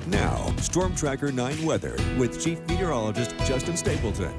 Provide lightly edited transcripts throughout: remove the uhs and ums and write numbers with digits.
Now, Storm Tracker 9 weather with Chief Meteorologist Justin Stapleton.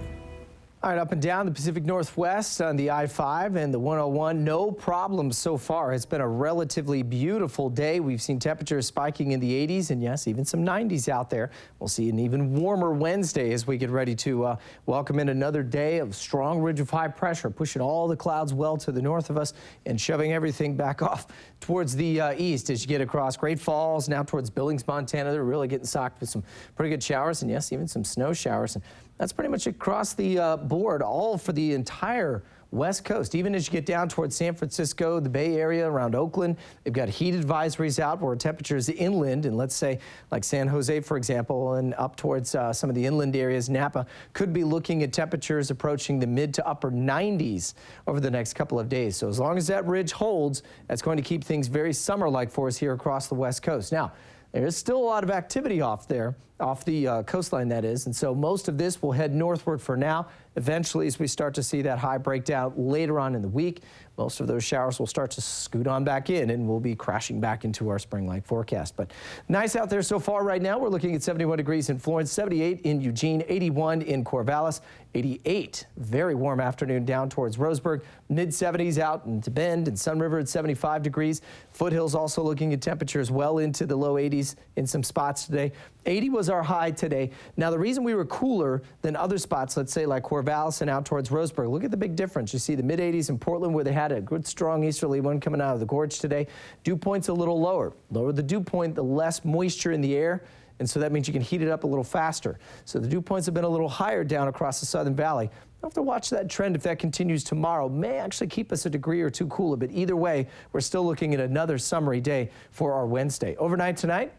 All right, up and down the Pacific Northwest on the I-5 and the 101, no problems so far. It's been a relatively beautiful day. We've seen temperatures spiking in the 80s and, yes, even some 90s out there. We'll see an even warmer Wednesday as we get ready to welcome in another day of strong ridge of high pressure, pushing all the clouds well to the north of us and shoving everything back off towards the east as you get across Great Falls, now towards Billings, Montana. They're really getting socked with some pretty good showers and, yes, even some snow showers. And that's pretty much across the board, all for the entire West Coast. Even as you get down towards San Francisco, the Bay Area, around Oakland, they've got heat advisories out where temperatures inland, and let's say like San Jose, for example, and up towards some of the inland areas, Napa, could be looking at temperatures approaching the mid to upper 90s over the next couple of days. So as long as that ridge holds, that's going to keep things very summer-like for us here across the West Coast. Now, there is still a lot of activity off there, off the coastline, that is, and so most of this will head northward for now. Eventually, as we start to see that high breakdown later on in the week, most of those showers will start to scoot on back in, and we'll be crashing back into our spring-like forecast. But nice out there so far right now. We're looking at 71 degrees in Florence, 78 in Eugene, 81 in Corvallis, 88. Very warm afternoon down towards Roseburg. Mid-70s out into Bend and Sun River at 75 degrees. Foothills also looking at temperatures well into the low 80s in some spots today. 80 was our high today. Now, the reason we were cooler than other spots, let's say like Corvallis and out towards Roseburg, look at the big difference. You see the mid-80s in Portland where they had a good strong easterly wind coming out of the gorge today. Dew point's a little lower. Lower the dew point, the less moisture in the air, and so that means you can heat it up a little faster. So the dew points have been a little higher down across the Southern Valley. We'll have to watch that trend if that continues tomorrow. May actually keep us a degree or two cooler, but either way, we're still looking at another summery day for our Wednesday. Overnight tonight,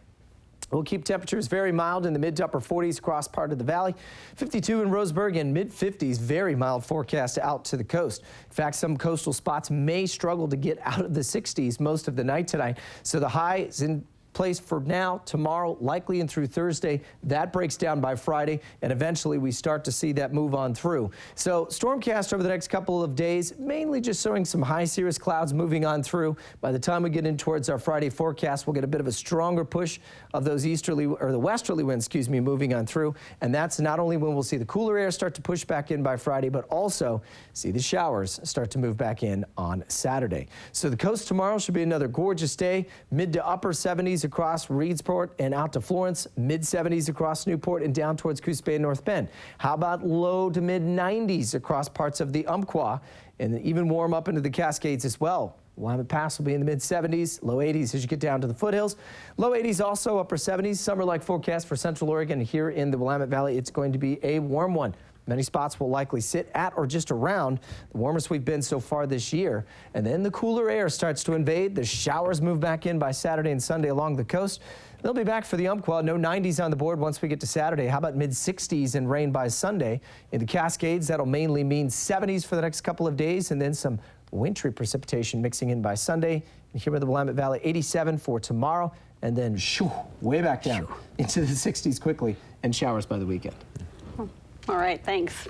we'll keep temperatures very mild in the mid to upper 40s across part of the valley. 52 in Roseburg and mid-50s, very mild forecast out to the coast. In fact, some coastal spots may struggle to get out of the 60s most of the night tonight. So the high is in place for now, tomorrow, likely and through Thursday. That breaks down by Friday, and eventually we start to see that move on through. So stormcast over the next couple of days, mainly just showing some high cirrus clouds moving on through. By the time we get in towards our Friday forecast, we'll get a bit of a stronger push of those easterly, or the westerly winds, excuse me, moving on through. And that's not only when we'll see the cooler air start to push back in by Friday, but also see the showers start to move back in on Saturday. So the coast tomorrow should be another gorgeous day, mid to upper 70s across Reedsport and out to Florence, mid-70s across Newport and down towards Coos Bay and North Bend. How about low to mid-90s across parts of the Umpqua, and even warm up into the Cascades as well. Willamette Pass will be in the mid-70s, low 80s as you get down to the foothills. Low 80s also, upper 70s, summer-like forecast for Central Oregon. Here in the Willamette Valley, it's going to be a warm one. Many spots will likely sit at or just around the warmest we've been so far this year. And then the cooler air starts to invade. The showers move back in by Saturday and Sunday along the coast. They'll be back for the Umpqua. No 90s on the board once we get to Saturday. How about mid-60s and rain by Sunday? In the Cascades, that'll mainly mean 70s for the next couple of days, and then some wintry precipitation mixing in by Sunday. And here in the Willamette Valley, 87 for tomorrow, and then shoo, way back down into the 60s quickly, and showers by the weekend. All right, thanks.